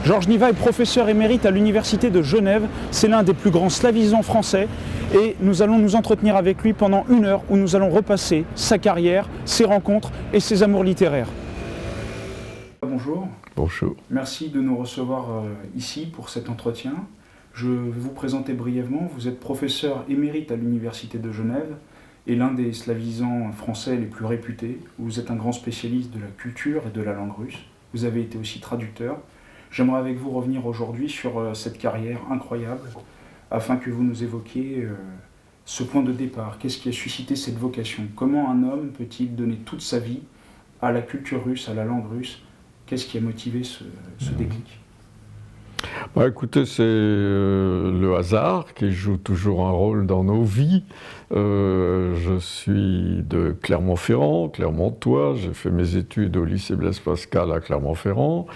Georges Niva est professeur émérite à l'Université de Genève. C'est l'un des plus grands slavisants français et nous allons nous entretenir avec lui pendant 1 heure où nous allons repasser sa carrière, ses rencontres et ses amours littéraires. Bonjour. Bonjour. Merci de nous recevoir ici pour cet entretien. Je vais vous présenter brièvement. Vous êtes professeur émérite à l'Université de Genève et l'un des slavisants français les plus réputés. Vous êtes un grand spécialiste de la culture et de la langue russe. Vous avez été aussi traducteur. J'aimerais avec vous revenir aujourd'hui sur cette carrière incroyable afin que vous nous évoquiez ce point de départ. Qu'est-ce qui a suscité cette vocation? Comment un homme peut-il donner toute sa vie à la culture russe, à la langue russe? Qu'est-ce qui a motivé ce déclic? Écoutez, c'est le hasard qui joue toujours un rôle dans nos vies. Je suis de Clermont-Ferrand, Clermontois. J'ai fait mes études au lycée Blaise Pascal à Clermont-Ferrand.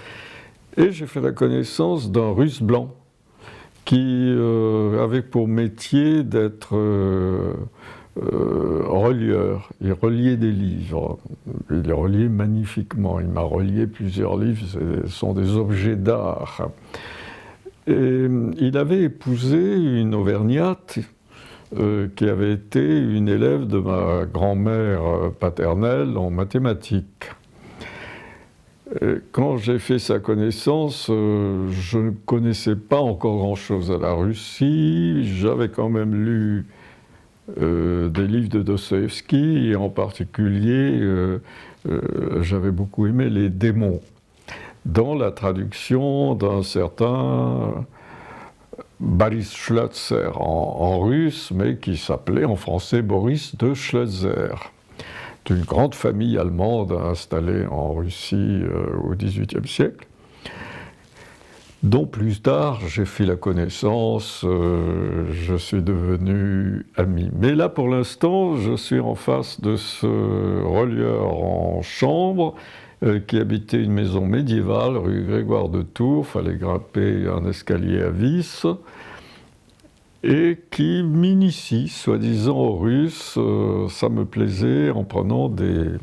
Et j'ai fait la connaissance d'un Russe blanc qui avait pour métier d'être relieur. Il reliait des livres. Il les reliait magnifiquement. Il m'a relié plusieurs livres. Ce sont des objets d'art. Et il avait épousé une Auvergnate qui avait été une élève de ma grand-mère paternelle en mathématiques. Quand j'ai fait sa connaissance, je ne connaissais pas encore grand-chose à la Russie. J'avais quand même lu des livres de Dostoïevski, et en particulier, j'avais beaucoup aimé Les démons, dans la traduction d'un certain Boris Schlözer en russe, mais qui s'appelait en français Boris de Schlözer. D'une grande famille allemande installée en Russie au XVIIIe siècle, dont plus tard j'ai fait la connaissance, je suis devenu ami. Mais là, pour l'instant, je suis en face de ce relieur en chambre qui habitait une maison médiévale, rue Grégoire de Tours, il fallait grimper un escalier à vis, et qui m'initie, soi-disant, aux Russes. Ça me plaisait en prenant des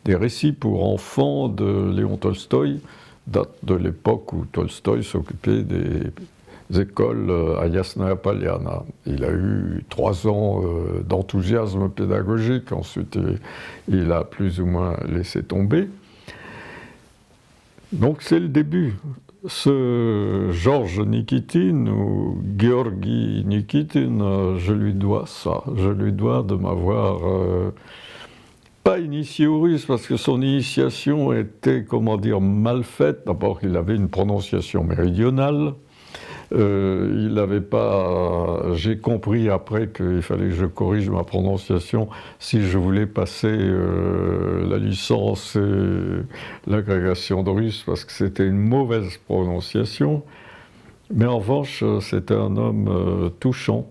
récits pour enfants de Léon Tolstoï, date de l'époque où Tolstoï s'occupait des écoles à Yasnaya Poliana. Il a eu 3 ans d'enthousiasme pédagogique, ensuite il a plus ou moins laissé tomber. Donc c'est le début. Ce Georges Nikitin, ou Georgi Nikitin, je lui dois ça. Je lui dois de m'avoir pas initié aux Russes, parce que son initiation était, comment dire, mal faite. D'abord, il avait une prononciation méridionale. Il n'avait pas... J'ai compris après qu'il fallait que je corrige ma prononciation si je voulais passer la licence et l'agrégation de russe, parce que c'était une mauvaise prononciation. Mais en revanche, c'était un homme touchant,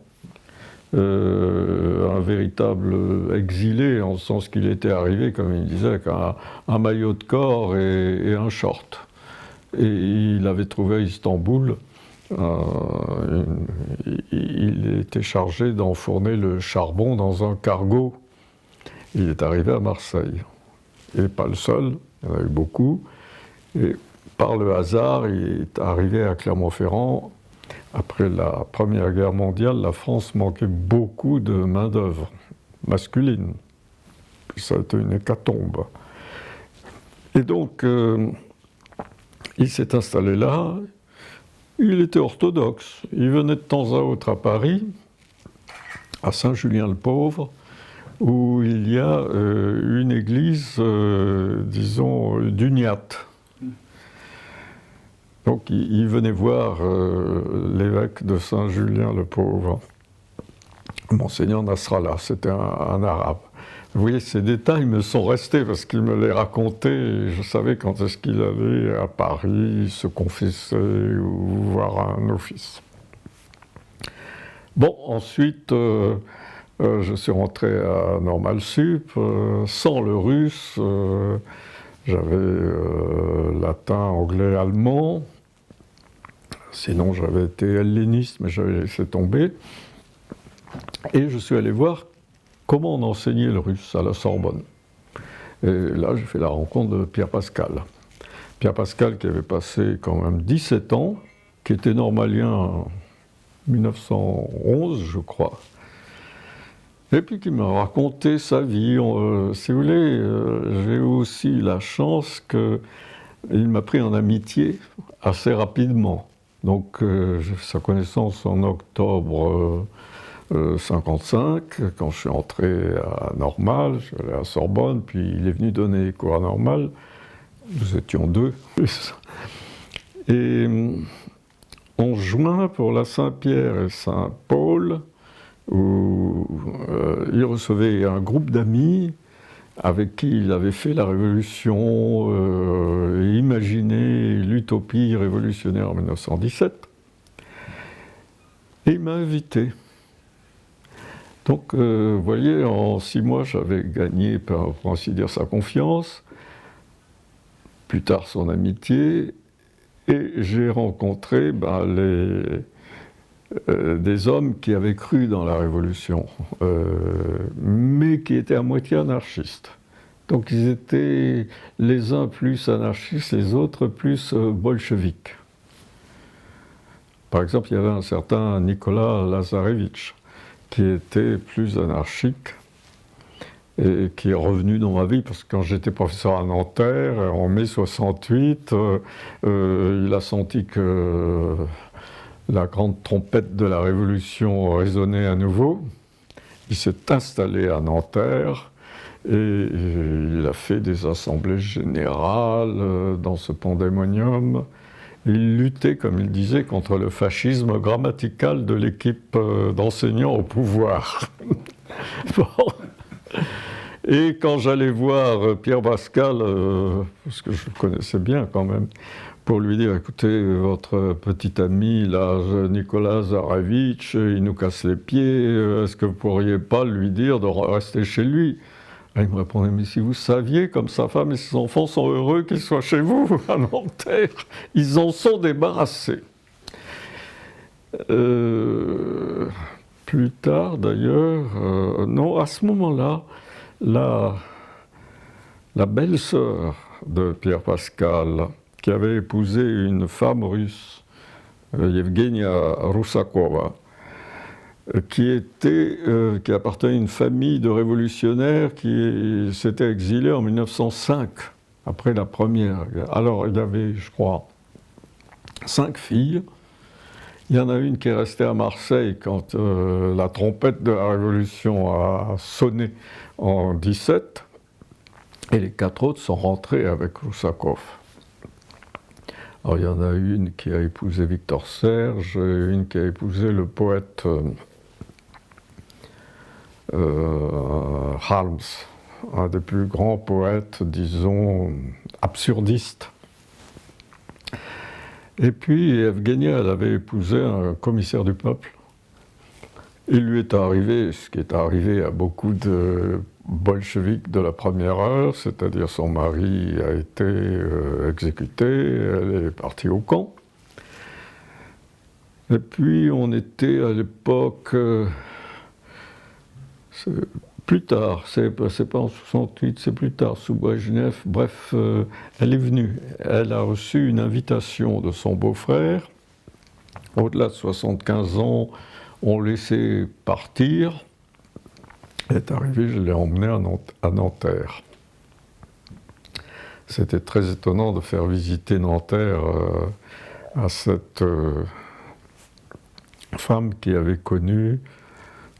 un véritable exilé, en le sens qu'il était arrivé, comme il disait, avec un maillot de corps et un short. Et il avait trouvé à Istanbul... il était chargé d'enfourner le charbon dans un cargo. Il est arrivé à Marseille. Et pas le seul, il y en a eu beaucoup. Et par le hasard, il est arrivé à Clermont-Ferrand. Après la Première Guerre mondiale, la France manquait beaucoup de main-d'œuvre masculine. Ça a été une hécatombe. Et donc, il s'est installé là. Il était orthodoxe. Il venait de temps à autre à Paris, à Saint-Julien-le-Pauvre, où il y a une église, disons, d'uniate. Donc il venait voir l'évêque de Saint-Julien-le-Pauvre, Monseigneur Nasrallah, c'était un arabe. Vous voyez, ces détails me sont restés parce qu'il me les racontait et je savais quand est-ce qu'il allait à Paris se confesser ou voir un office. Bon, ensuite, je suis rentré à Normal Sup, sans le russe. J'avais latin, anglais, allemand. Sinon, j'avais été helléniste, mais j'avais laissé tomber. Et je suis allé voir comment on enseignait le russe à la Sorbonne. Et là, j'ai fait la rencontre de Pierre Pascal. Pierre Pascal qui avait passé quand même 17 ans, qui était normalien en 1911, je crois. Et puis qui m'a raconté sa vie. Si vous voulez, j'ai eu aussi la chance qu'il m'a pris en amitié assez rapidement. Donc j'ai fait sa connaissance en octobre 55, quand je suis entré à Normal, je suis allé à Sorbonne, puis il est venu donner les cours à Normal. Nous étions deux. Et en juin, pour la Saint-Pierre et Saint-Paul, où il recevait un groupe d'amis avec qui il avait fait la révolution et imaginé l'utopie révolutionnaire en 1917. Et il m'a invité. Donc, vous voyez, en 6 mois, j'avais gagné, pour ainsi dire, sa confiance, plus tard son amitié, et j'ai rencontré des hommes qui avaient cru dans la révolution, mais qui étaient à moitié anarchistes. Donc ils étaient les uns plus anarchistes, les autres plus bolcheviques. Par exemple, il y avait un certain Nicolas Lazarevitch, qui était plus anarchique, et qui est revenu dans ma vie, parce que quand j'étais professeur à Nanterre, en mai 68, il a senti que la grande trompette de la Révolution résonnait à nouveau. Il s'est installé à Nanterre et il a fait des assemblées générales dans ce pandémonium. Il luttait, comme il disait, contre le fascisme grammatical de l'équipe d'enseignants au pouvoir. Bon. Et quand j'allais voir Pierre Pascal, parce que je le connaissais bien quand même, pour lui dire, écoutez, votre petit ami, là, Nicolas Zarevitch, il nous casse les pieds, est-ce que vous ne pourriez pas lui dire de rester chez lui? Et il me répondait, mais si vous saviez comme sa femme et ses enfants sont heureux qu'ils soient chez vous, à Nanterre, ils en sont débarrassés. Plus tard, d'ailleurs, non, à ce moment-là, la belle-sœur de Pierre Pascal, qui avait épousé une femme russe, Yevgenia Rusakova, qui appartenait à une famille de révolutionnaires qui s'était exilée en 1905, après la première guerre. Alors, il y avait, je crois, 5 filles. Il y en a une qui est restée à Marseille quand la trompette de la Révolution a sonné en 17, et les 4 autres sont rentrés avec Rusakov. Alors il y en a une qui a épousé Victor Serge, et une qui a épousé le poète Harms, un des plus grands poètes, disons, absurdistes. Et puis Evgenia, elle avait épousé un commissaire du peuple. Il lui est arrivé ce qui est arrivé à beaucoup de bolcheviques de la première heure, c'est-à-dire son mari a été exécuté, elle est partie au camp. Et puis on était à l'époque, plus tard, c'est pas en 68, c'est plus tard, sous Brejnev. Bref, elle est venue. Elle a reçu une invitation de son beau-frère. Au-delà de 75 ans, on l'a laissé partir. Elle est arrivée, je l'ai emmenée à Nanterre. C'était très étonnant de faire visiter Nanterre à cette femme qui avait connu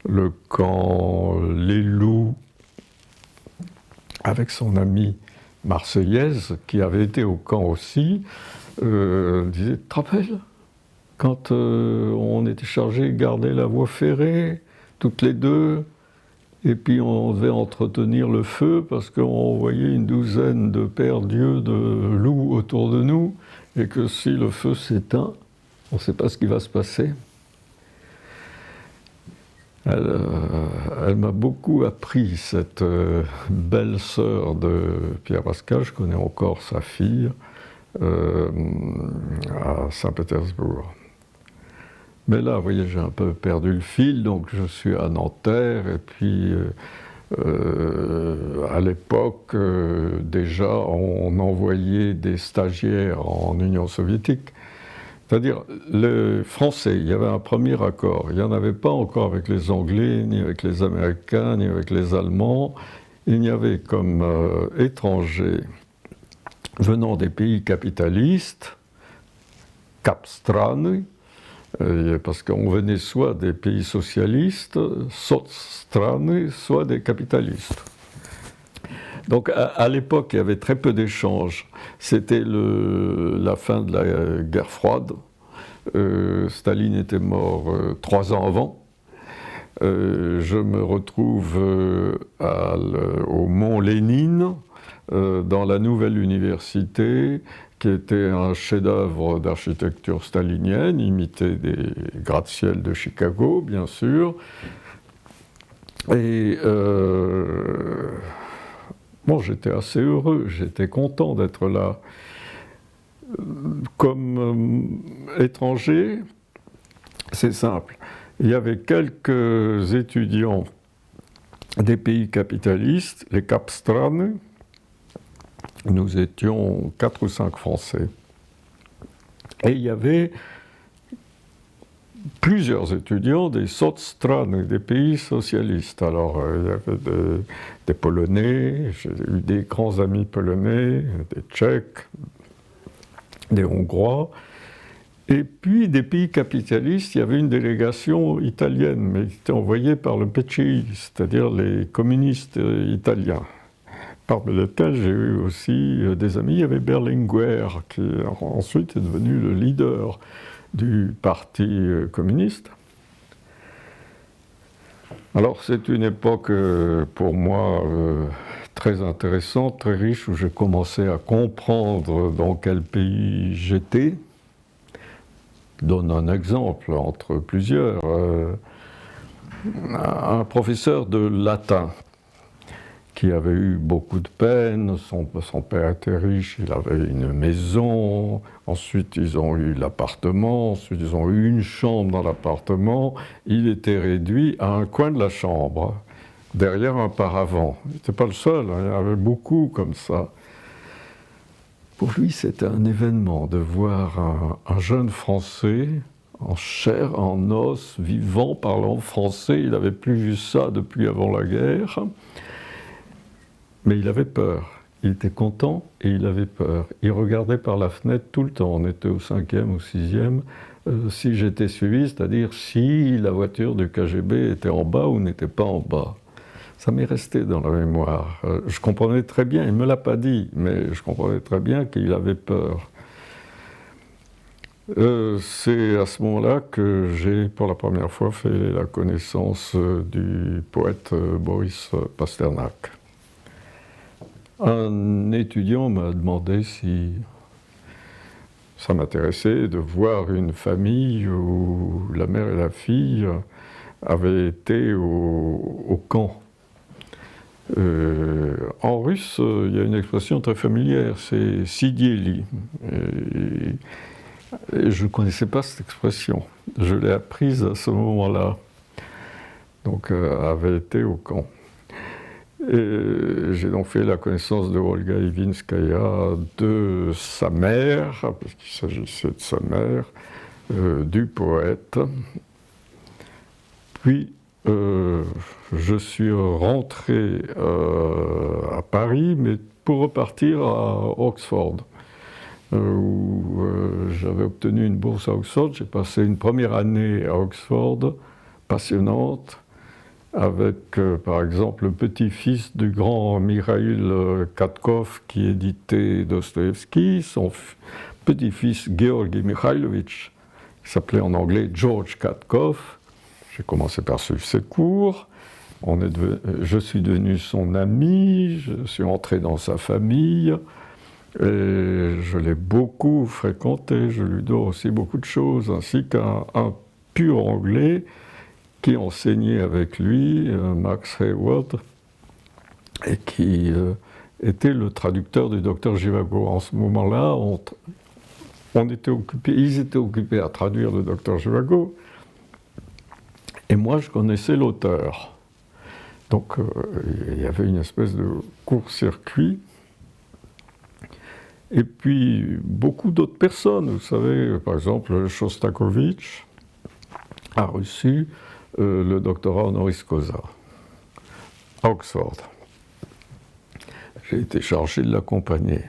le camp Les Loups avec son amie marseillaise qui avait été au camp aussi. Elle disait, tu te rappelles, quand on était chargé de garder la voie ferrée, toutes les deux, et puis on devait entretenir le feu parce qu'on voyait une douzaine de paires d'yeux de loups autour de nous, et que si le feu s'éteint, on ne sait pas ce qui va se passer. Elle m'a beaucoup appris, cette belle-sœur de Pierre Pascal. Je connais encore sa fille à Saint-Pétersbourg. Mais là, vous voyez, j'ai un peu perdu le fil, donc je suis à Nanterre, et puis À l'époque, déjà, on envoyait des stagiaires en Union soviétique. C'est-à-dire, les Français, il y avait un premier accord. Il n'y en avait pas encore avec les Anglais, ni avec les Américains, ni avec les Allemands. Il n'y avait comme étrangers venant des pays capitalistes, Kapstrany, parce qu'on venait soit des pays socialistes, Socstrany, soit des capitalistes. Donc à l'époque, il y avait très peu d'échanges. C'était la fin de la guerre froide. Staline était mort 3 ans avant. Je me retrouve au Mont Lénine, dans la nouvelle université, qui était un chef-d'œuvre d'architecture stalinienne, imité des gratte-ciel de Chicago, bien sûr. Et bon, j'étais assez heureux, j'étais content d'être là. Comme étranger, c'est simple. Il y avait quelques étudiants des pays capitalistes, les Kapstrany. Nous étions 4 ou 5 Français. Et il y avait plusieurs étudiants des Socstrany, des pays socialistes. Alors, il y avait des Polonais, j'ai eu des grands amis polonais, des Tchèques, des Hongrois. Et puis, des pays capitalistes, il y avait une délégation italienne, mais qui était envoyée par le PCI, c'est-à-dire les communistes italiens. Parmi lesquels j'ai eu aussi des amis. Il y avait Berlinguer, qui ensuite est devenu le leader du parti communiste. Alors c'est une époque pour moi très intéressante, très riche, où j'ai commencé à comprendre dans quel pays j'étais. Je donne un exemple entre plusieurs. Un professeur de latin qui avait eu beaucoup de peine, son père était riche, il avait une maison, ensuite ils ont eu l'appartement, ensuite ils ont eu une chambre dans l'appartement, il était réduit à un coin de la chambre, derrière un paravent. Il n'était pas le seul, hein, il y en avait beaucoup comme ça. Pour lui, c'était un événement de voir un jeune Français en chair, en os, vivant, parlant français. Il n'avait plus vu ça depuis avant la guerre. Mais il avait peur. Il était content et il avait peur. Il regardait par la fenêtre tout le temps. On était au 5e ou 6e. Si j'étais suivi, c'est-à-dire si la voiture du KGB était en bas ou n'était pas en bas. Ça m'est resté dans la mémoire. Je comprenais très bien, il ne me l'a pas dit, mais je comprenais très bien qu'il avait peur. C'est à ce moment-là que j'ai pour la première fois fait la connaissance du poète Boris Pasternak. Un étudiant m'a demandé si ça m'intéressait de voir une famille où la mère et la fille avaient été au camp. En russe, il y a une expression très familière, c'est « sidieli ». Et je ne connaissais pas cette expression. Je l'ai apprise à ce moment-là. Donc, avait été au camp. Et j'ai donc fait la connaissance de Olga Ivinskaya, de sa mère, parce qu'il s'agissait de sa mère, du poète. Puis, je suis rentré à Paris, mais pour repartir à Oxford, où j'avais obtenu une bourse à Oxford. J'ai passé une première année à Oxford, passionnante, avec, par exemple, le petit-fils du grand Mikhail Katkov qui éditait Dostoïevski, son petit-fils Georgi Mikhailovitch, qui s'appelait en anglais George Katkov. J'ai commencé par suivre ses cours. Je suis devenu son ami, je suis entré dans sa famille, et je l'ai beaucoup fréquenté. Je lui dois aussi beaucoup de choses, ainsi qu'un pur anglais qui enseignait avec lui, Max Hayward, et qui était le traducteur du docteur Zhivago. En ce moment-là, ils étaient occupés à traduire le docteur Zhivago, et moi je connaissais l'auteur. Donc il y avait une espèce de court-circuit. Et puis beaucoup d'autres personnes, vous savez, par exemple Shostakovich a reçu le doctorat honoris causa à Oxford. J'ai été chargé de l'accompagner.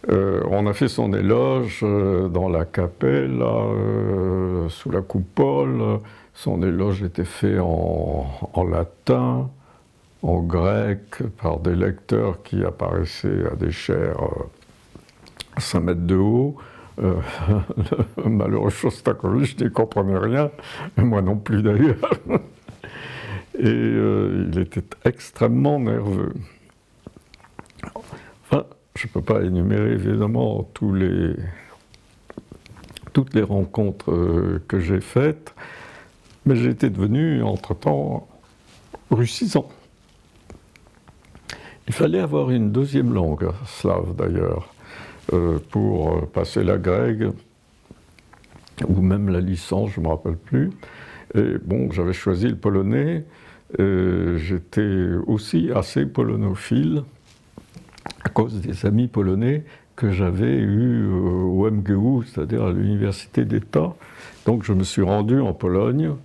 On a fait son éloge dans la capelle, sous la coupole. Son éloge était fait en latin, en grec, par des lecteurs qui apparaissaient à des chairs à 5 mètres de haut. Le malheureux Shostakovich n'y comprenait rien, moi non plus d'ailleurs. Et il était extrêmement nerveux. Enfin, je ne peux pas énumérer évidemment toutes les rencontres que j'ai faites, mais j'ai été devenu entre-temps russisant. Il fallait avoir une deuxième langue, slave d'ailleurs, pour passer la grègue, ou même la licence, je ne me rappelle plus. Et bon, j'avais choisi le polonais, j'étais aussi assez polonophile, à cause des amis polonais que j'avais eus au MGU, c'est-à-dire à l'Université d'État. Donc je me suis rendu en Pologne,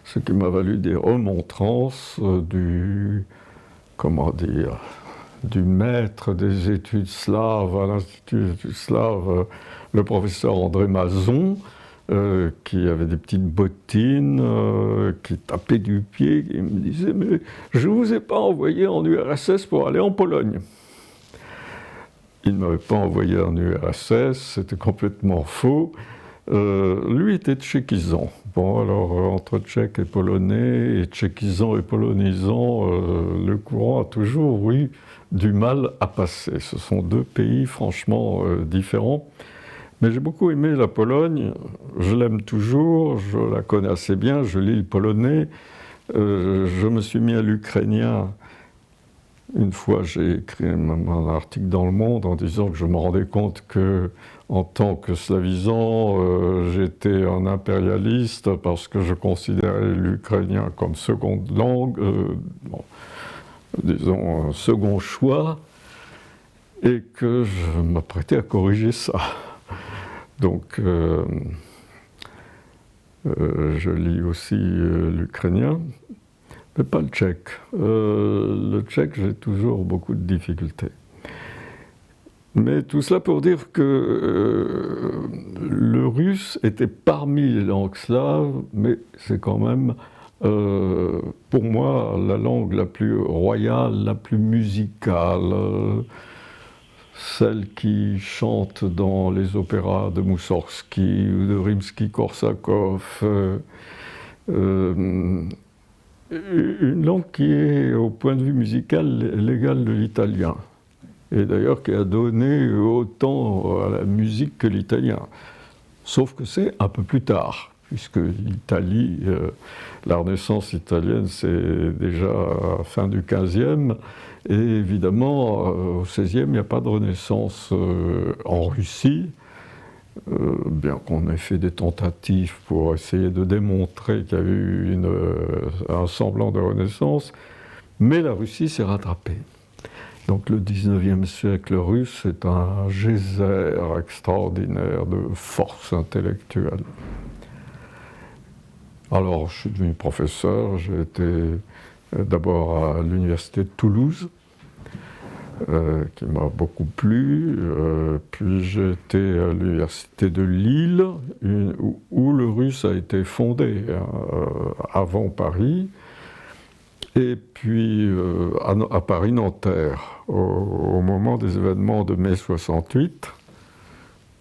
ce qui m'a valu des remontrances du maître des études slaves à l'Institut des études slaves, le professeur André Mazon, qui avait des petites bottines, qui tapait du pied, et me disait « Mais je ne vous ai pas envoyé en URSS pour aller en Pologne ». Il ne m'avait pas envoyé en URSS, c'était complètement faux. Lui était tchéquisant. Bon, alors entre tchèque et polonais, et tchéquisant et polonisant, le courant a toujours eu du mal à passer. Ce sont deux pays franchement différents. Mais j'ai beaucoup aimé la Pologne, je l'aime toujours, je la connais assez bien, je lis le polonais. Je me suis mis à l'ukrainien. Une fois, j'ai écrit un article dans Le Monde en disant que je me rendais compte que, en tant que slavisant, j'étais un impérialiste parce que je considérais l'ukrainien comme seconde langue, disons un second choix, et que je m'apprêtais à corriger ça. Donc, je lis aussi l'ukrainien. Mais pas le tchèque. Le tchèque, j'ai toujours beaucoup de difficultés. Mais tout cela pour dire que le russe était parmi les langues slaves, mais c'est quand même, pour moi, la langue la plus royale, la plus musicale, celle qui chante dans les opéras de Moussorgsky ou de Rimsky-Korsakov. Une langue qui est, au point de vue musical, l'égale de l'italien. Et d'ailleurs qui a donné autant à la musique que l'italien. Sauf que c'est un peu plus tard, puisque l'Italie, la Renaissance italienne, c'est déjà à la fin du XVe, et évidemment, au XVIe, il n'y a pas de Renaissance en Russie. Bien qu'on ait fait des tentatives pour essayer de démontrer qu'il y a eu un semblant de renaissance, mais la Russie s'est rattrapée. Donc le XIXe siècle russe est un geyser extraordinaire de force intellectuelle. Alors je suis devenu professeur, j'ai été d'abord à l'université de Toulouse, qui m'a beaucoup plu. Puis j'ai été à l'université de Lille, où le russe a été fondé avant Paris. Et puis à Paris-Nanterre, au moment des événements de mai 68,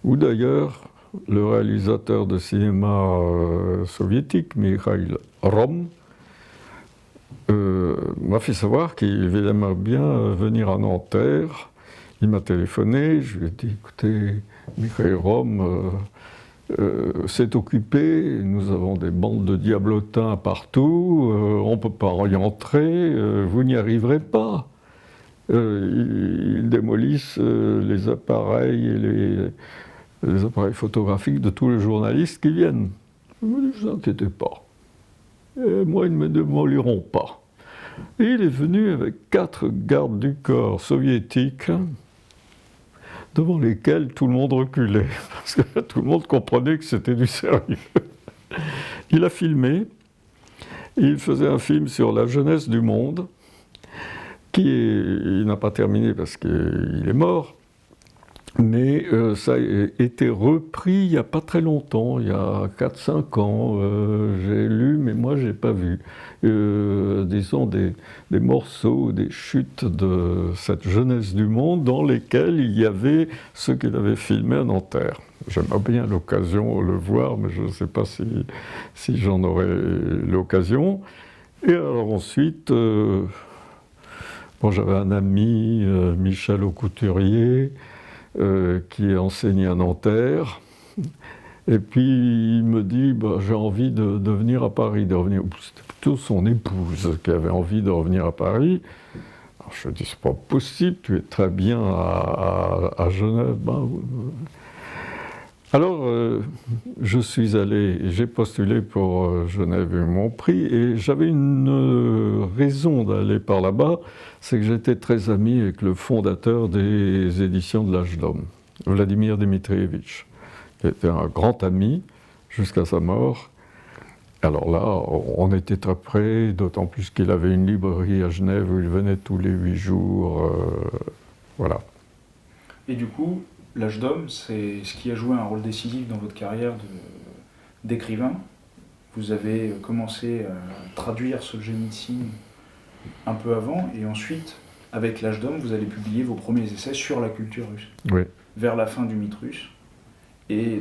où d'ailleurs le réalisateur de cinéma soviétique, Mikhail Rom, m'a fait savoir qu'il aimerait bien venir à Nanterre. Il m'a téléphoné, je lui ai dit, écoutez, Mikhail Rom s'est occupé, nous avons des bandes de diablotins partout, on ne peut pas y entrer, vous n'y arriverez pas. Ils démolissent les appareils et les appareils photographiques de tous les journalistes qui viennent. Je me dis, ne vous inquiétez pas. Et moi, ils ne me démoliront pas. Et il est venu avec 4 gardes du corps soviétiques devant lesquels tout le monde reculait, parce que tout le monde comprenait que c'était du sérieux. Il a filmé, il faisait un film sur la jeunesse du monde, il n'a pas terminé parce qu'il est mort, mais ça a été repris il n'y a pas très longtemps, il y a 4-5 ans, j'ai lu, mais moi je n'ai pas vu. Disons des morceaux, des chutes de cette jeunesse du monde dans lesquels il y avait ce qu'il avait filmé à Nanterre. J'aimerais bien l'occasion de le voir, mais je ne sais pas si j'en aurai l'occasion. Et alors ensuite, j'avais un ami, Michel Aucouturier, qui enseignait à Nanterre. Et puis il me dit, j'ai envie de venir à Paris, C'était plutôt son épouse qui avait envie de revenir à Paris. Alors je dis, c'est pas possible, tu es très bien à Genève. Alors je suis allé, j'ai postulé pour Genève, ils m'ont pris, et j'avais une raison d'aller par là-bas, c'est que j'étais très ami avec le fondateur des éditions de l'Âge d'Homme, Vladimir Dmitrievitch, qui était un grand ami jusqu'à sa mort. Alors là, on était très près, d'autant plus qu'il avait une librairie à Genève où il venait tous les 8 jours. Voilà. Et du coup, l'Âge d'Homme, c'est ce qui a joué un rôle décisif dans votre carrière d'écrivain. Vous avez commencé à traduire Solzhenitsyn un peu avant, et ensuite, avec l'Âge d'Homme, vous allez publier vos premiers essais sur la culture russe. Oui. Vers la fin du mythe russe. Et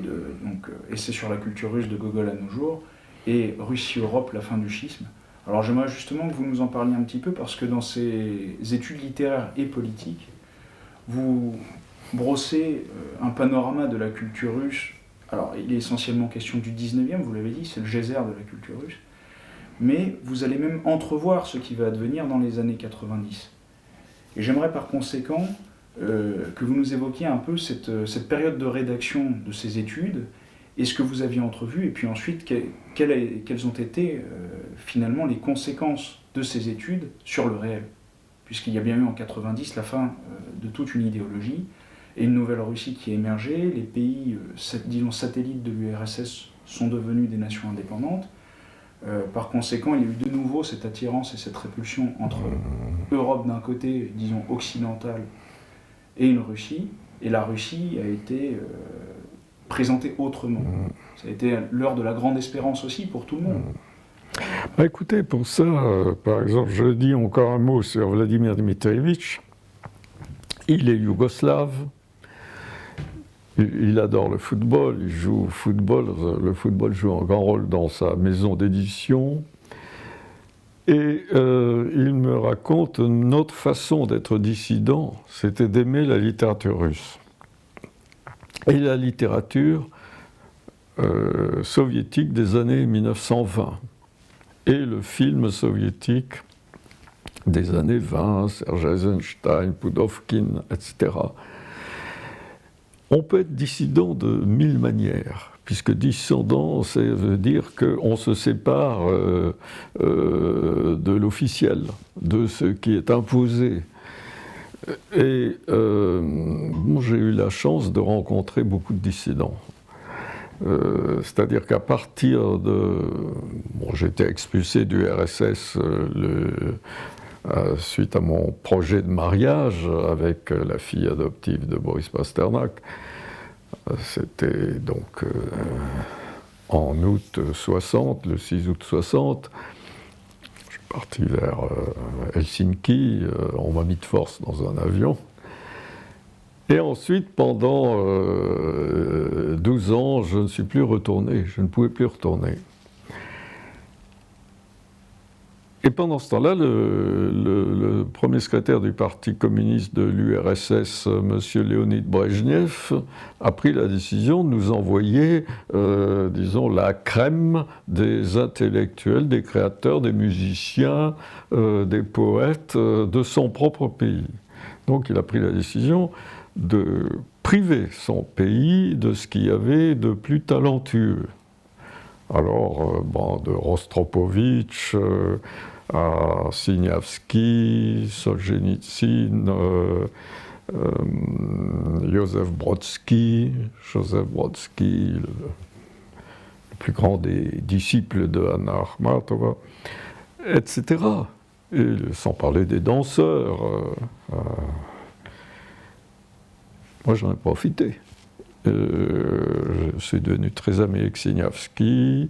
essais sur la culture russe de Gogol à nos jours, et Russie-Europe, la fin du schisme. Alors j'aimerais justement que vous nous en parliez un petit peu, parce que dans ces études littéraires et politiques, vous brossez un panorama de la culture russe. Alors il est essentiellement question du 19e, vous l'avez dit, c'est le geyser de la culture russe, mais vous allez même entrevoir ce qui va advenir dans les années 90. Et j'aimerais par conséquent que vous nous évoquiez un peu cette période de rédaction de ces études, et ce que vous aviez entrevu, et puis ensuite quelles ont été finalement les conséquences de ces études sur le réel, puisqu'il y a bien eu en 90 la fin de toute une idéologie, et une nouvelle Russie qui a émergé, les pays, disons satellites de l'URSS, sont devenus des nations indépendantes. Par conséquent, il y a eu de nouveau cette attirance et cette répulsion entre Europe d'un côté, disons occidentale, et une Russie, et la Russie a été présentée autrement. Ça a été l'heure de la grande espérance aussi pour tout le monde. Écoutez, pour ça, par exemple, je dis encore un mot sur Vladimir Dmitrievitch. Il est yougoslave, il adore le football, il joue au football, le football joue un grand rôle dans sa maison d'édition. Et il me raconte une autre façon d'être dissident, c'était d'aimer la littérature russe. Et la littérature soviétique des années 1920. Et le film soviétique des années 20, Serge Eisenstein, Pudovkin, etc. On peut être dissident de 1000 manières, puisque dissident, ça veut dire qu'on se sépare de l'officiel, de ce qui est imposé. Et j'ai eu la chance de rencontrer beaucoup de dissidents. C'est-à-dire qu'à partir de... j'ai été expulsé du RSS suite à mon projet de mariage avec la fille adoptive de Boris Pasternak. C'était donc en août 60, le 6 août 60. Je suis parti vers Helsinki, on m'a mis de force dans un avion. Et ensuite, pendant 12 ans, je ne suis plus retourné, je ne pouvais plus retourner. Et pendant ce temps-là, le premier secrétaire du Parti communiste de l'URSS, M. Léonid Brejnev, a pris la décision de nous envoyer, disons, la crème des intellectuels, des créateurs, des musiciens, des poètes de son propre pays. Donc il a pris la décision de priver son pays de ce qu'il y avait de plus talentueux. Alors, de Rostropovitch, à Siniavski, Solzhenitsyn, Joseph Brodsky, le plus grand des disciples de Anna Akhmatova, etc. Et sans parler des danseurs. Moi, j'en ai profité. Je suis devenu très ami avec Siniavski,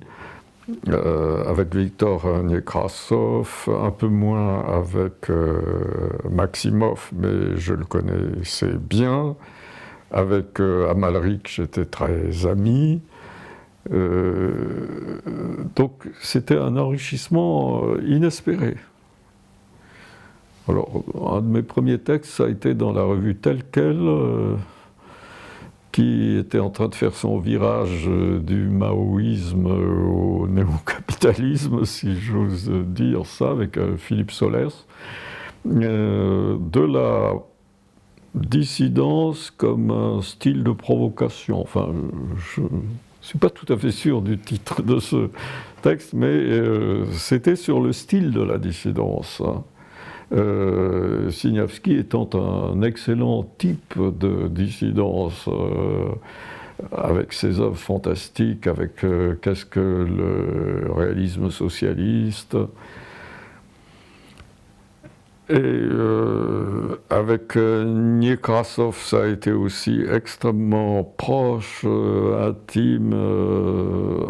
avec Viktor Nekrasov, un peu moins avec Maximov, mais je le connaissais bien. Avec Amalrik, j'étais très ami. Donc, c'était un enrichissement inespéré. Alors, un de mes premiers textes, ça a été dans la revue Telle Quelle, qui était en train de faire son virage du maoïsme au néo-capitalisme, si j'ose dire ça, avec Philippe Solers, de la dissidence comme un style de provocation. Enfin, je ne suis pas tout à fait sûr du titre de ce texte, mais c'était sur le style de la dissidence. Siniavski étant un excellent type de dissidence, avec ses œuvres fantastiques, avec qu'est-ce que le réalisme socialiste, et avec Nekrasov, ça a été aussi extrêmement proche, intime.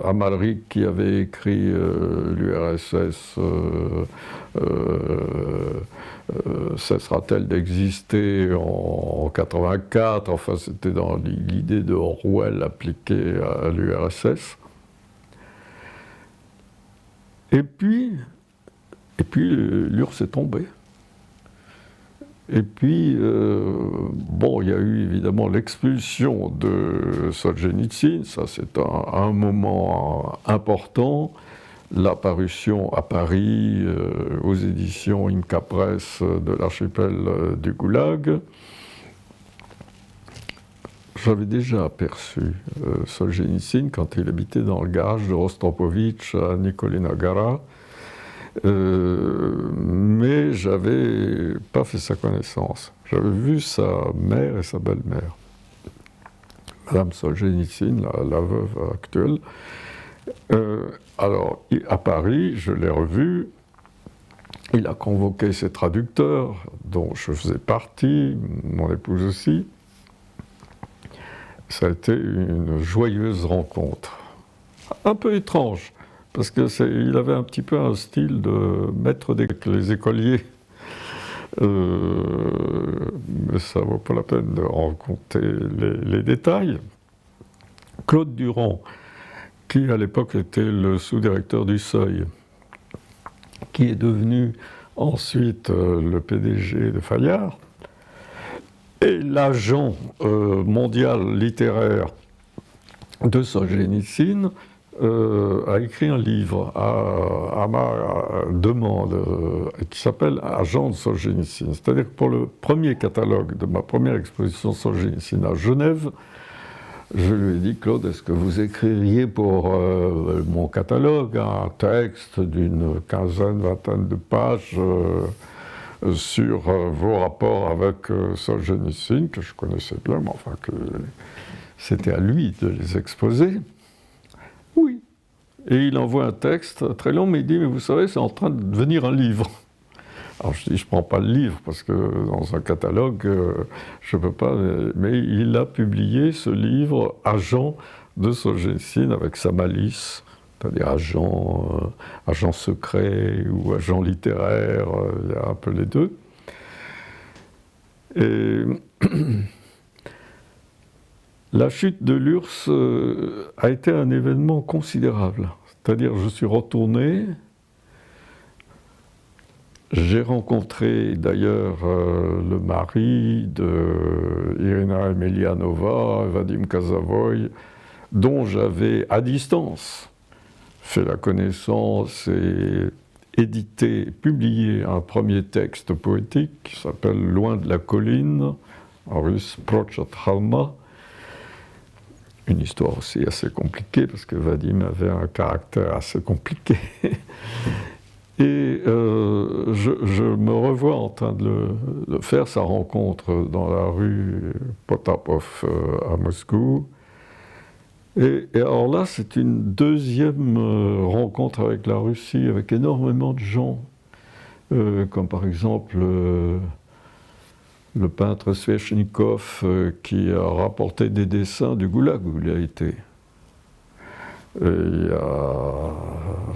Amalrik, qui avait écrit l'URSS cessera-t-elle d'exister en 84, enfin c'était dans l'idée de Orwell appliquée à l'URSS. Et puis l'URSS est tombée. Et puis, bon, il y a eu évidemment l'expulsion de Solzhenitsyn, ça c'est un moment important, la parution à Paris aux éditions Imca Press de l'archipel du Goulag. J'avais déjà aperçu Solzhenitsyn quand il habitait dans le garage de Rostropovitch à Nikolinagara. Mais j'avais pas fait sa connaissance. J'avais vu sa mère et sa belle-mère. Madame Solzhenitsyn, la veuve actuelle. Alors, à Paris, je l'ai revu. Il a convoqué ses traducteurs, dont je faisais partie, mon épouse aussi. Ça a été une joyeuse rencontre. Un peu étrange. Parce qu'il avait un petit peu un style de maître les écoliers. Mais ça ne vaut pas la peine de raconter les détails. Claude Durand, qui à l'époque était le sous-directeur du Seuil, qui est devenu ensuite le PDG de Fayard, et l'agent mondial littéraire de Solzhenitsyn, a écrit un livre à ma demande qui s'appelle Agent de Solzhenitsyn. C'est-à-dire que pour le premier catalogue de ma première exposition Solzhenitsyn à Genève, je lui ai dit, Claude, est-ce que vous écririez pour mon catalogue un texte d'une quinzaine, vingtaine de pages sur vos rapports avec Solzhenitsyn, que je connaissais bien, mais enfin que c'était à lui de les exposer. Oui. Et il envoie un texte très long, mais il dit, mais vous savez, c'est en train de devenir un livre. Alors je dis, je ne prends pas le livre, parce que dans un catalogue, je ne peux pas... Mais il a publié ce livre, Agent de Solzhenitsyn, avec sa malice, c'est-à-dire agent secret ou agent littéraire, il y a un peu les deux. Et... La chute de l'URSS a été un événement considérable. C'est-à-dire, je suis retourné, j'ai rencontré d'ailleurs le mari de Irina Emelianova, Vadim Kazavoy, dont j'avais à distance fait la connaissance et édité, publié un premier texte poétique qui s'appelle Loin de la colline, en russe Proch от холма. Une histoire aussi assez compliquée, parce que Vadim avait un caractère assez compliqué. Et je me revois en train de le faire, sa rencontre dans la rue Potapov à Moscou. Et alors là, c'est une deuxième rencontre avec la Russie, avec énormément de gens, comme par exemple le peintre Sveshnikov qui a rapporté des dessins du Goulag où il a été.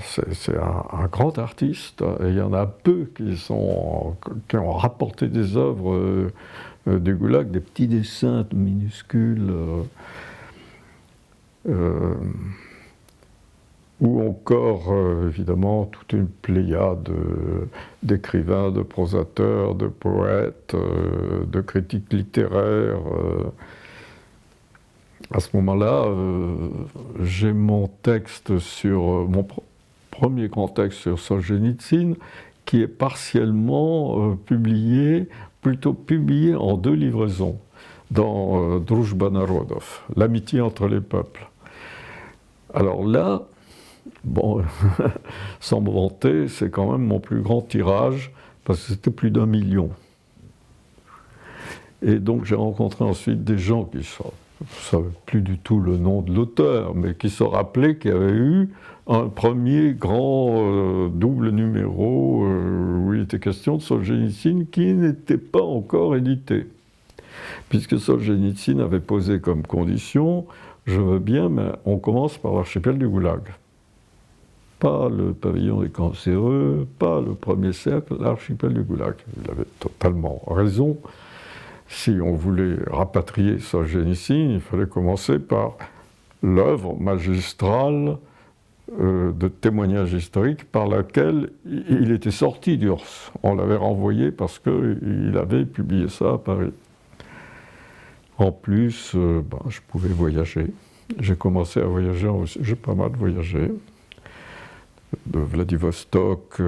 C'est un grand artiste, et il y en a peu qui ont rapporté des œuvres du Goulag, des petits dessins minuscules. Ou encore, évidemment, toute une pléiade d'écrivains, de prosateurs, de poètes, de critiques littéraires. À ce moment-là, j'ai mon texte mon premier grand texte sur Solzhenitsyn, qui est partiellement publié en 2 livraisons, dans Druzhba Narodov, l'amitié entre les peuples. Alors là, bon, sans me vanter, c'est quand même mon plus grand tirage, parce que c'était plus d'1 million. Et donc j'ai rencontré ensuite des gens qui ne savaient plus du tout le nom de l'auteur, mais qui se rappelaient qu'il y avait eu un premier grand double numéro où il était question de Solzhenitsyn qui n'était pas encore édité. Puisque Solzhenitsyn avait posé comme condition, je veux bien, mais on commence par l'archipel du Goulag. Pas le pavillon des cancéreux, pas le premier cercle, l'archipel du Goulag. Il avait totalement raison. Si on voulait rapatrier Solzhenitsyn, il fallait commencer par l'œuvre magistrale de témoignage historique par laquelle il était sorti d'URSS. On l'avait renvoyé parce qu'il avait publié ça à Paris. En plus, je pouvais voyager. J'ai commencé à voyager, j'ai pas mal voyagé. De Vladivostok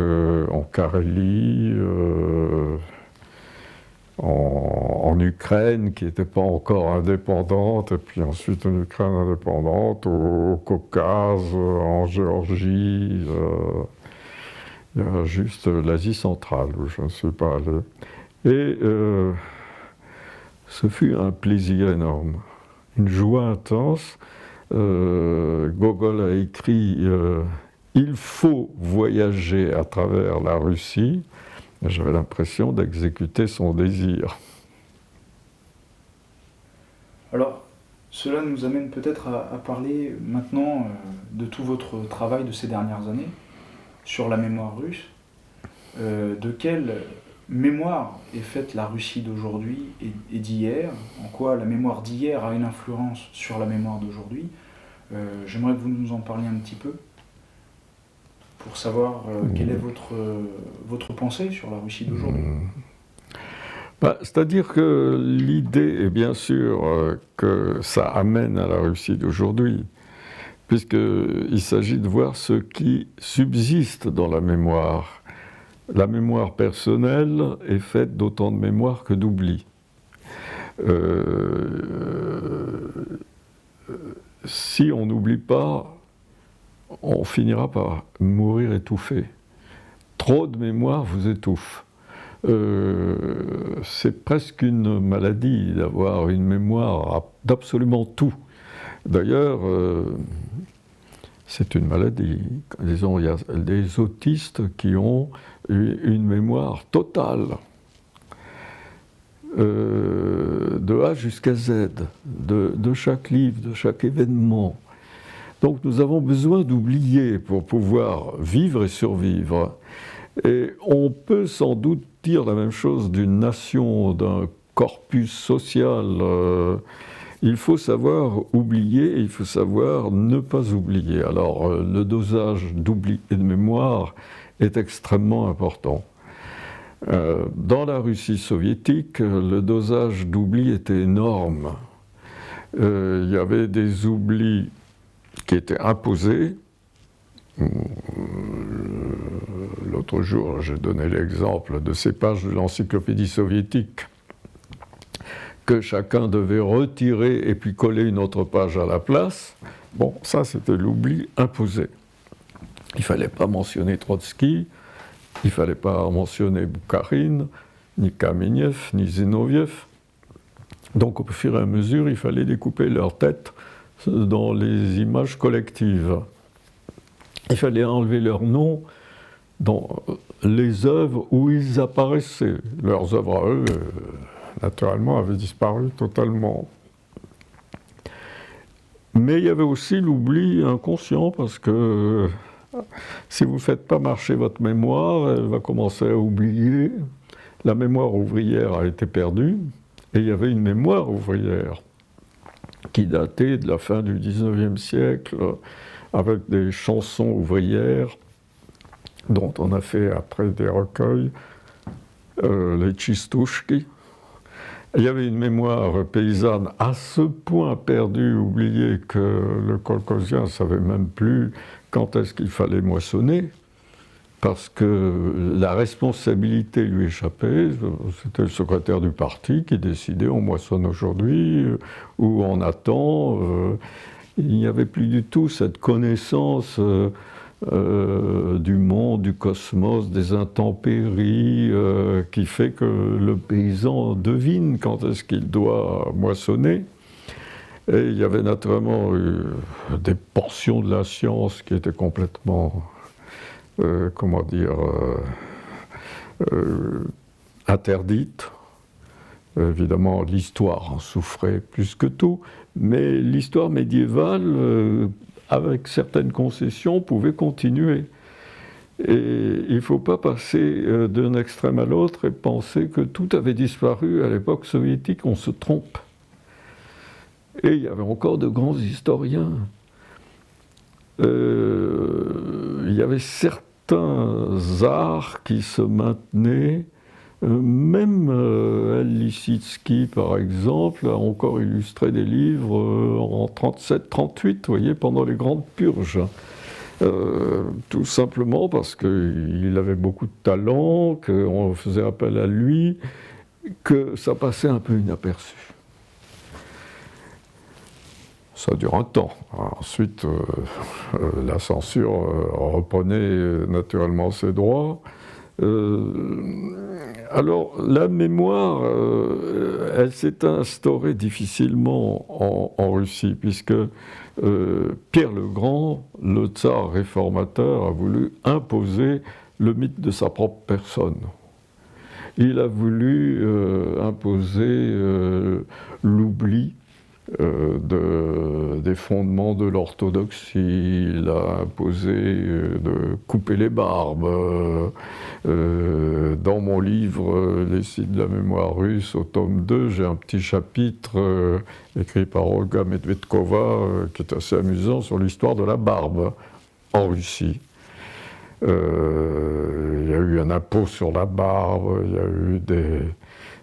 en Carélie, en Ukraine qui n'était pas encore indépendante, et puis ensuite en Ukraine indépendante, au Caucase, en Géorgie. Il y a juste l'Asie centrale où je ne suis pas allé. Et ce fut un plaisir énorme, une joie intense. Gogol a écrit il faut voyager à travers la Russie. J'avais l'impression d'exécuter son désir. Alors, cela nous amène peut-être à parler maintenant de tout votre travail de ces dernières années sur la mémoire russe. De quelle mémoire est faite la Russie d'aujourd'hui et d'hier? En quoi la mémoire d'hier a une influence sur la mémoire d'aujourd'hui? J'aimerais que vous nous en parliez un petit peu, pour savoir quelle est votre pensée sur la Russie d'aujourd'hui. C'est-à-dire que l'idée est bien sûr que ça amène à la Russie d'aujourd'hui, puisqu'il s'agit de voir ce qui subsiste dans la mémoire. La mémoire personnelle est faite d'autant de mémoire que d'oubli. Si on n'oublie pas, on finira par mourir étouffé. Trop de mémoire vous étouffe. C'est presque une maladie d'avoir une mémoire d'absolument tout. D'ailleurs, c'est une maladie. Disons, il y a des autistes qui ont une mémoire totale, de A jusqu'à Z, de chaque livre, de chaque événement. Donc nous avons besoin d'oublier pour pouvoir vivre et survivre. Et on peut sans doute dire la même chose d'une nation, d'un corpus social. Il faut savoir oublier et il faut savoir ne pas oublier. Alors le dosage d'oubli et de mémoire est extrêmement important. Dans la Russie soviétique, le dosage d'oubli était énorme. Il y avait des oublis qui étaient imposés. L'autre jour, j'ai donné l'exemple de ces pages de l'encyclopédie soviétique que chacun devait retirer et puis coller une autre page à la place. Bon, ça c'était l'oubli imposé. Il ne fallait pas mentionner Trotsky, Il ne fallait pas mentionner Boukharine, ni Kamenev, ni Zinoviev. Donc au fur et à mesure, il fallait découper leur tête dans les images collectives. Il fallait enlever leur nom dans les œuvres où ils apparaissaient. Leurs œuvres à eux, naturellement, avaient disparu totalement. Mais il y avait aussi l'oubli inconscient, parce que si vous ne faites pas marcher votre mémoire, elle va commencer à oublier. La mémoire ouvrière a été perdue, et il y avait une mémoire ouvrière qui datait de la fin du XIXe siècle, avec des chansons ouvrières, dont on a fait après des recueils, les Tchistouchki. Il y avait une mémoire paysanne à ce point perdue, oubliée, que le kolkhozien ne savait même plus quand est-ce qu'il fallait moissonner, parce que la responsabilité lui échappait. C'était le secrétaire du parti qui décidait on moissonne aujourd'hui ou on attend. Il n'y avait plus du tout cette connaissance du monde, du cosmos, des intempéries, qui fait que le paysan devine quand est-ce qu'il doit moissonner. Et il y avait naturellement des portions de la science qui étaient complètement, interdites. Évidemment, l'histoire en souffrait plus que tout, mais l'histoire médiévale, avec certaines concessions, pouvait continuer. Et il ne faut pas passer d'un extrême à l'autre et penser que tout avait disparu à l'époque soviétique. On se trompe. Et il y avait encore de grands historiens. Il y avait certains arts qui se maintenaient. Même Lissitsky, par exemple, a encore illustré des livres en 37-38, vous voyez, pendant les grandes purges. Tout simplement parce qu'il avait beaucoup de talent, qu'on faisait appel à lui, que ça passait un peu inaperçu. Ça dure un temps. Ensuite, la censure reprenait naturellement ses droits. Alors, la mémoire, elle s'est instaurée difficilement en Russie, puisque Pierre le Grand, le tsar réformateur, a voulu imposer le mythe de sa propre personne. Il a voulu imposer l'oubli des fondements de l'orthodoxie. Il a imposé de couper les barbes. Dans mon livre Les sites de la mémoire russe, au tome 2, j'ai un petit chapitre écrit par Olga Medvedkova qui est assez amusant sur l'histoire de la barbe en Russie. Il y a eu un impôt sur la barbe, il y a eu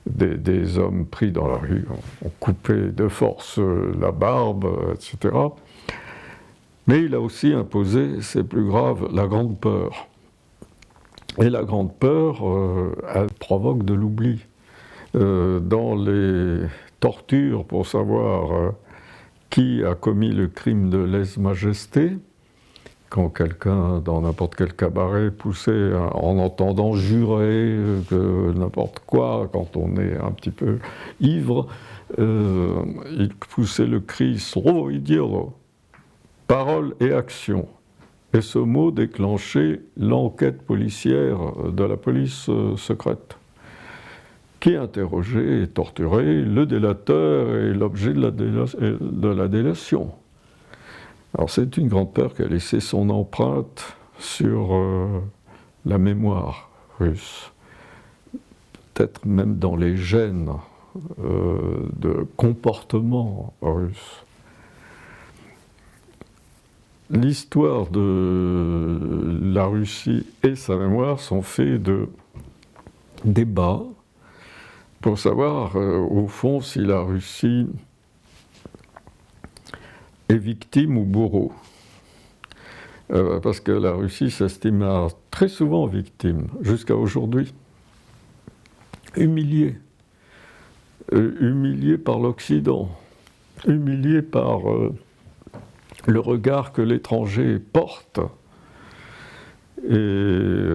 des hommes pris dans la rue, ont coupé de force la barbe, etc. Mais il a aussi imposé, c'est plus grave, la grande peur. Et la grande peur, elle provoque de l'oubli. Dans les tortures pour savoir qui a commis le crime de lèse-majesté, quand quelqu'un, dans n'importe quel cabaret, poussait, en entendant jurer que n'importe quoi, quand on est un petit peu ivre, il poussait le cri « Slovo idielo », parole et action. Et ce mot déclenchait l'enquête policière de la police secrète, qui interrogeait et torturait le délateur et l'objet de la délation. Alors c'est une grande peur qui a laissé son empreinte sur la mémoire russe, peut-être même dans les gènes de comportement russe. L'histoire de la Russie et sa mémoire sont faits de débats pour savoir, au fond, si la Russie est victime ou bourreau. Parce que la Russie s'estima très souvent victime, jusqu'à aujourd'hui. Humiliée. Humiliée par l'Occident. Humiliée par le regard que l'étranger porte. Et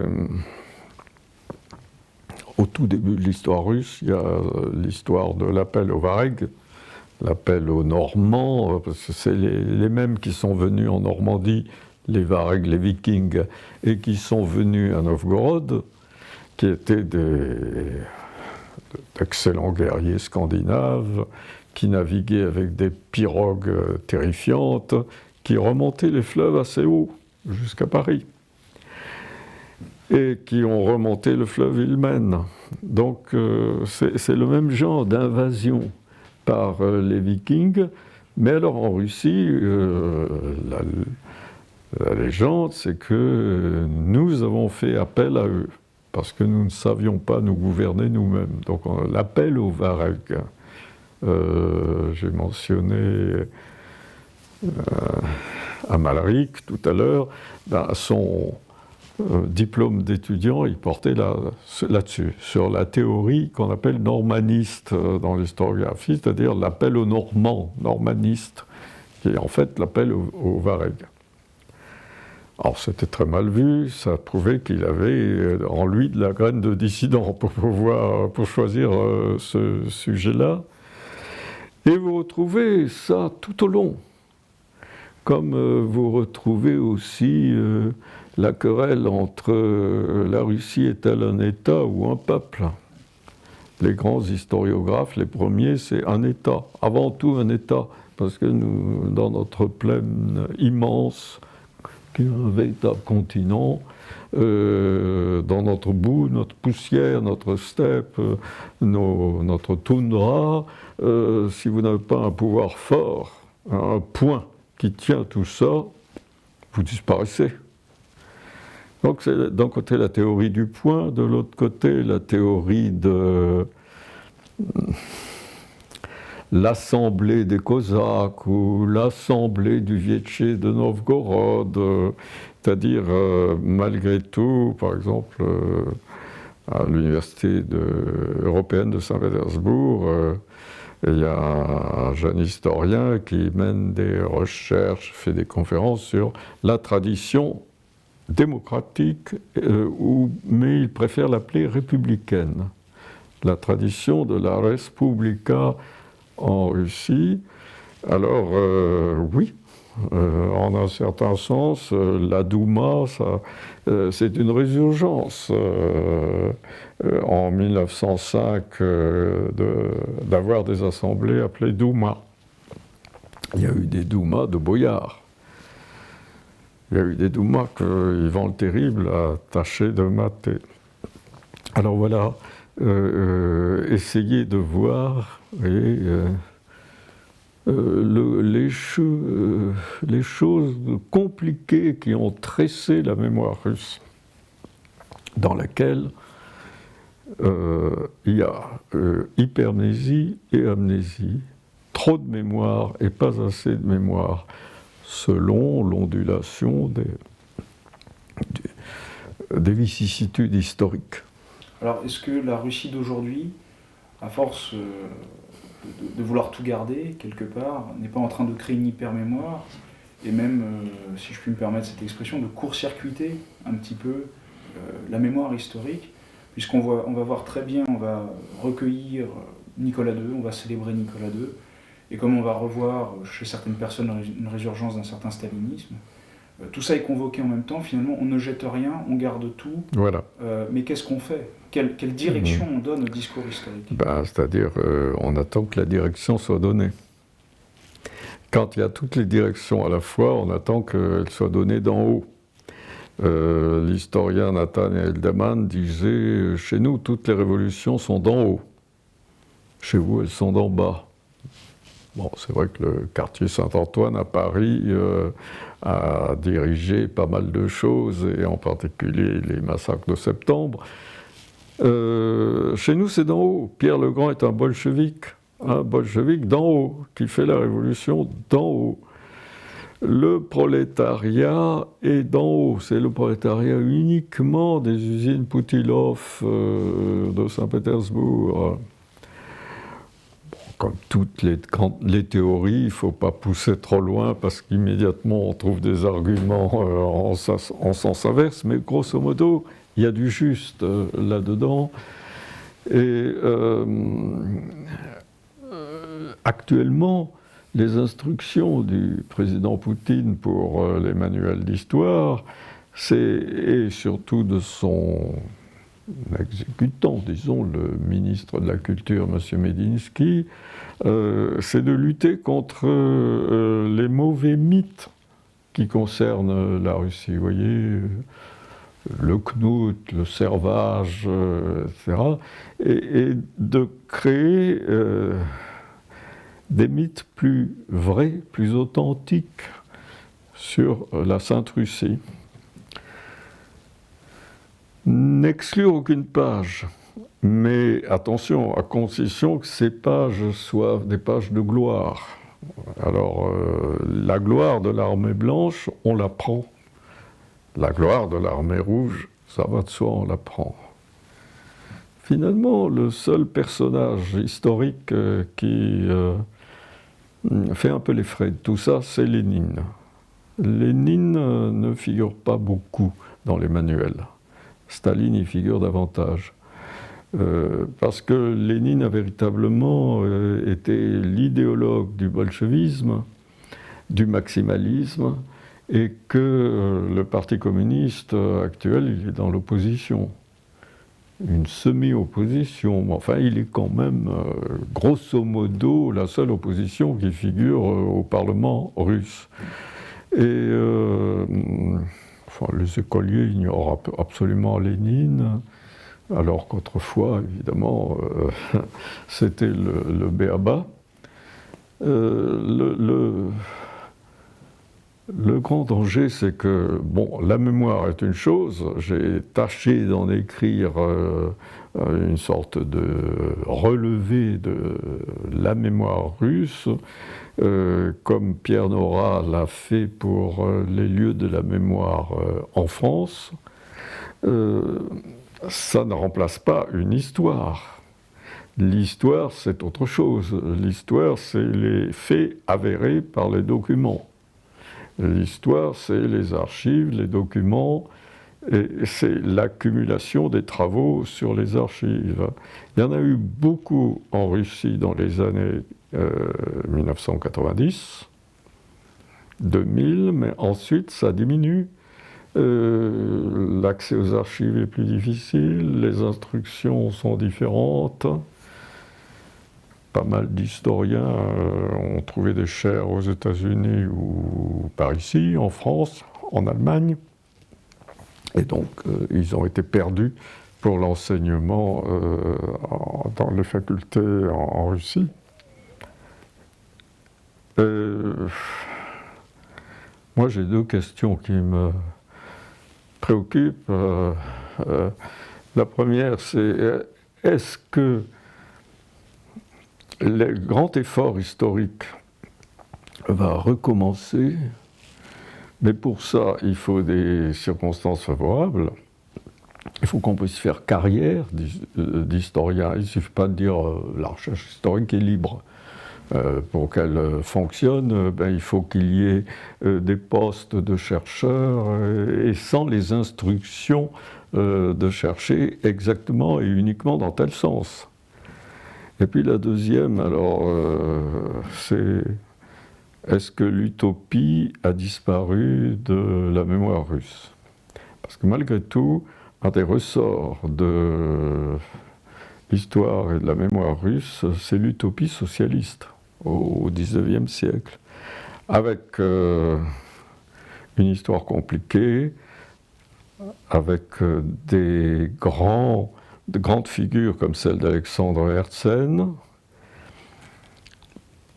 tout début de l'histoire russe, il y a l'histoire de l'appel aux Varegs, l'appel aux Normands, parce que c'est les mêmes qui sont venus en Normandie, les Varegs, les Vikings, et qui sont venus à Novgorod, qui étaient d'excellents guerriers scandinaves, qui naviguaient avec des pirogues terrifiantes, qui remontaient les fleuves assez haut, jusqu'à Paris, et qui ont remonté le fleuve Ilmen. Donc c'est le même genre d'invasion par les Vikings, mais alors en Russie, la légende, c'est que nous avons fait appel à eux, parce que nous ne savions pas nous gouverner nous-mêmes. Donc l'appel aux Varegs. J'ai mentionné Amalric tout à l'heure, son diplôme d'étudiant, il portait là-dessus, sur la théorie qu'on appelle normaniste dans l'historiographie, c'est-à-dire l'appel aux Normands, normaniste, qui est en fait l'appel aux Varegs. Alors c'était très mal vu, ça prouvait qu'il avait en lui de la graine de dissident pour choisir ce sujet-là. Et vous retrouvez ça tout au long, comme vous retrouvez aussi la querelle entre la Russie est-elle un État ou un peuple. Les grands historiographes, les premiers, c'est un État, avant tout un État, parce que nous, dans notre plaine immense, qui est un véritable continent, dans notre boue, notre poussière, notre steppe, notre toundra, si vous n'avez pas un pouvoir fort, un point qui tient tout ça, vous disparaissez. Donc c'est d'un côté la théorie du point, de l'autre côté la théorie de l'assemblée des Cosaques ou l'assemblée du Vietché de Novgorod, c'est-à-dire malgré tout, par exemple, à l'université européenne de Saint-Pétersbourg, il y a un jeune historien qui mène des recherches, fait des conférences sur la tradition démocratique, mais il préfère l'appeler républicaine. La tradition de la Respublika en Russie. Alors, oui, en un certain sens, la Douma, c'est une résurgence en 1905 d'avoir des assemblées appelées Douma. Il y a eu des Doumas de boyards. Il y a eu des Doumas que Ivan le Terrible a tâché de mater. Alors voilà, essayez de voir les choses compliquées qui ont tressé la mémoire russe, dans laquelle il y a hypermnésie et amnésie, trop de mémoire et pas assez de mémoire, selon l'ondulation des vicissitudes historiques. Alors, est-ce que la Russie d'aujourd'hui, à force de vouloir tout garder, quelque part, n'est pas en train de créer une hypermémoire, et même, si je puis me permettre cette expression, de court-circuiter un petit peu la mémoire historique, puisqu'on va voir très bien, on va recueillir Nicolas II, on va célébrer Nicolas II, et comme on va revoir chez certaines personnes une résurgence d'un certain stalinisme, tout ça est convoqué en même temps, finalement on ne jette rien, on garde tout, voilà. Mais qu'est-ce qu'on fait ? Quelle direction on donne au discours historique ? C'est-à-dire on attend que la direction soit donnée. Quand il y a toutes les directions à la fois, on attend qu'elles soient données d'en haut. L'historien Nathan Eldaman disait « Chez nous, toutes les révolutions sont d'en haut. Chez vous, elles sont d'en bas. » Bon, c'est vrai que le quartier Saint-Antoine à Paris a dirigé pas mal de choses, et en particulier les massacres de septembre. Chez nous, c'est d'en haut. Pierre le Grand est un bolchevique d'en haut, qui fait la révolution d'en haut. Le prolétariat est d'en haut, c'est le prolétariat uniquement des usines Poutilov de Saint-Pétersbourg. Comme toutes les théories, il ne faut pas pousser trop loin parce qu'immédiatement on trouve des arguments en sens inverse, mais grosso modo, il y a du juste là-dedans. Et actuellement, les instructions du président Poutine pour les manuels d'histoire, et surtout de son exécutant, disons, le ministre de la Culture, M. Medinsky, c'est de lutter contre les mauvais mythes qui concernent la Russie. Vous voyez, le Knut, le servage, etc. Et de créer des mythes plus vrais, plus authentiques sur la Sainte Russie. N'exclure aucune page, mais attention, à condition que ces pages soient des pages de gloire. Alors, la gloire de l'armée blanche, on la prend. La gloire de l'armée rouge, ça va de soi, on la prend. Finalement, le seul personnage historique qui fait un peu les frais de tout ça, c'est Lénine. Lénine ne figure pas beaucoup dans les manuels. Staline y figure davantage. Parce que Lénine a véritablement été l'idéologue du bolchevisme, du maximalisme, et que le Parti communiste actuel, il est dans l'opposition. Une semi-opposition, mais enfin il est quand même, grosso modo, la seule opposition qui figure au Parlement russe. Et enfin, les écoliers ignorent absolument Lénine, alors qu'autrefois, évidemment, c'était le b.a.-ba. Le grand danger, c'est que, bon, la mémoire est une chose, j'ai tâché d'en écrire une sorte de relevé de la mémoire russe, comme Pierre Nora l'a fait pour les lieux de la mémoire en France. Ça ne remplace pas une histoire. L'histoire, c'est autre chose. L'histoire, c'est les faits avérés par les documents. L'histoire, c'est les archives, les documents, et c'est l'accumulation des travaux sur les archives. Il y en a eu beaucoup en Russie dans les années 1990, 2000, mais ensuite ça diminue. L'accès aux archives est plus difficile, les instructions sont différentes. Pas mal d'historiens ont trouvé des chaires aux États-Unis ou par ici, en France, en Allemagne. Et donc, ils ont été perdus pour l'enseignement dans les facultés en Russie. Moi, j'ai deux questions qui me préoccupent. La première, c'est est-ce que le grand effort historique va recommencer, mais pour ça, il faut des circonstances favorables. Il faut qu'on puisse faire carrière d'historien. Il ne suffit pas de dire la recherche historique est libre. Pour qu'elle fonctionne, il faut qu'il y ait des postes de chercheurs et sans les instructions de chercher exactement et uniquement dans tel sens. Et puis la deuxième, alors, c'est est-ce que l'utopie a disparu de la mémoire russe? Parce que malgré tout, un des ressorts de l'histoire et de la mémoire russe, c'est l'utopie socialiste au XIXe siècle, avec une histoire compliquée, avec de grandes figures comme celle d'Alexandre Herzen.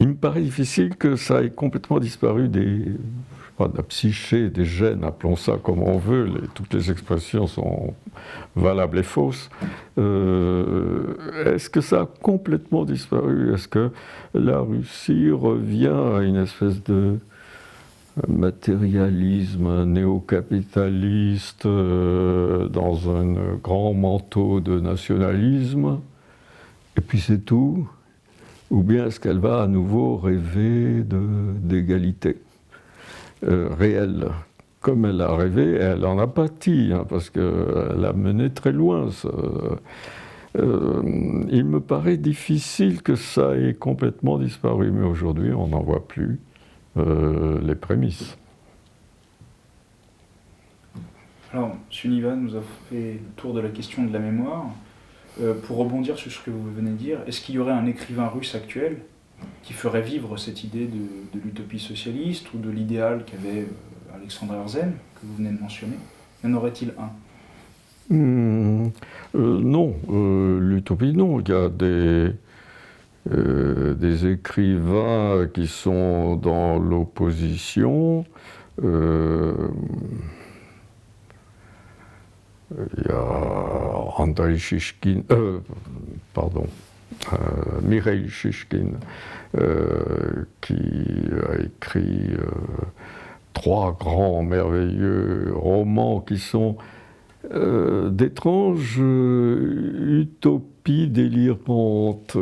Il me paraît difficile que ça ait complètement disparu de la psyché, des gènes, appelons ça comme on veut, toutes les expressions sont valables et fausses. Est-ce que ça a complètement disparu? Est-ce que la Russie revient à une espèce de matérialisme néo-capitaliste dans un grand manteau de nationalisme, et puis c'est tout? Ou bien est-ce qu'elle va à nouveau rêver d'égalité réelle? Comme elle a rêvé, elle en a pâti, parce qu'elle a mené très loin Il me paraît difficile que ça ait complètement disparu, mais aujourd'hui on n'en voit plus les prémices. Alors, M. Niva nous a fait le tour de la question de la mémoire. Pour rebondir sur ce que vous venez de dire, est-ce qu'il y aurait un écrivain russe actuel qui ferait vivre cette idée de l'utopie socialiste ou de l'idéal qu'avait Alexandre Herzen, que vous venez de mentionner? Y en aurait-il un? Non, l'utopie, non. Il y a des écrivains qui sont dans l'opposition. Il y a Andrei Shishkin, Mikhail Shishkin, qui a écrit 3 grands, merveilleux romans qui sont d'étranges utopies délirantes.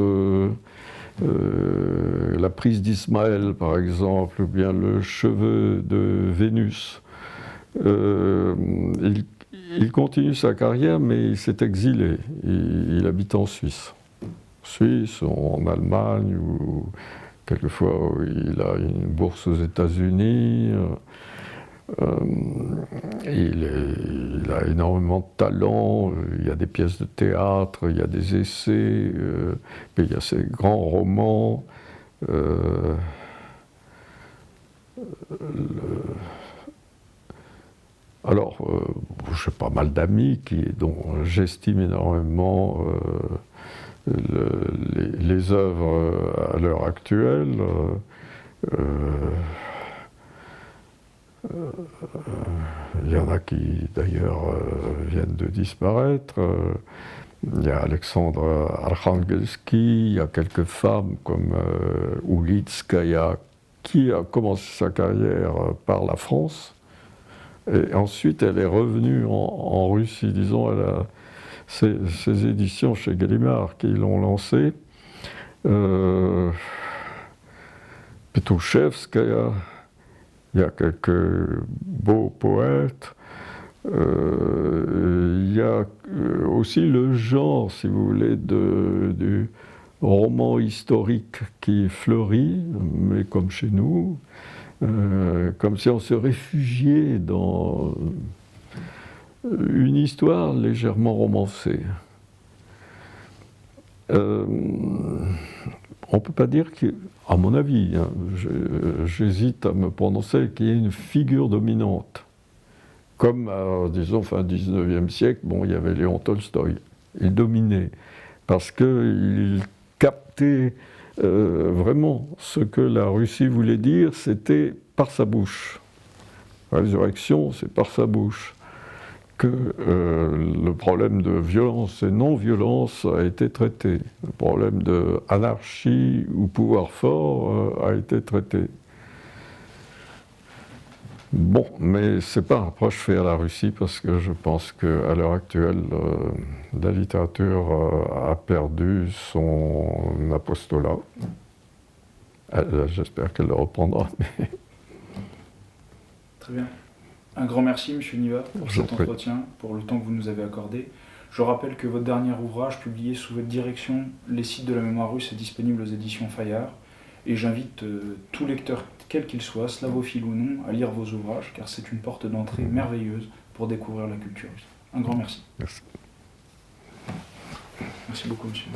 La prise d'Ismaël, par exemple, ou bien le cheveu de Vénus. Il continue sa carrière, mais il s'est exilé. Il habite en Suisse. En Allemagne, ou quelquefois il a une bourse aux États-Unis. Il a énormément de talent. Il y a des pièces de théâtre, il y a des essais, puis il y a ses grands romans. Alors, j'ai pas mal d'amis dont j'estime énormément les œuvres à l'heure actuelle. Il y en a qui, d'ailleurs, viennent de disparaître. Il y a Alexandre Arkhangelsky, il y a quelques femmes comme Oulitskaya, qui a commencé sa carrière par la France. Et ensuite, elle est revenue en Russie, disons, elle a ses éditions chez Gallimard qui l'ont lancée. Petouchevskaya, il y a quelques beaux poètes. Il y a aussi le genre, si vous voulez, du roman historique qui fleurit, mais comme chez nous. Comme si on se réfugiait dans une histoire légèrement romancée. On ne peut pas dire à mon avis, hein, j'hésite à me prononcer, qu'il y ait une figure dominante. Comme, disons, fin 19e siècle, il y avait Léon Tolstoï. Il dominait, parce qu'il captait vraiment ce que la Russie voulait dire, c'était par sa bouche. La résurrection, c'est par sa bouche que le problème de violence et non-violence a été traité. Le problème d'anarchie ou pouvoir fort a été traité. Bon, mais c'est pas un reproche fait à la Russie, parce que je pense qu'à l'heure actuelle, la littérature a perdu son apostolat. J'espère qu'elle le reprendra. Mais... Très bien. Un grand merci, M. Niva, pour cet entretien, pour le temps que vous nous avez accordé. Je rappelle que votre dernier ouvrage, publié sous votre direction, Les sites de la mémoire russe, est disponible aux éditions Fayard. Et j'invite tout lecteur, quel qu'il soit, slavophile ou non, à lire vos ouvrages, car c'est une porte d'entrée merveilleuse pour découvrir la culture russe. Un grand merci. Merci. Merci beaucoup, monsieur.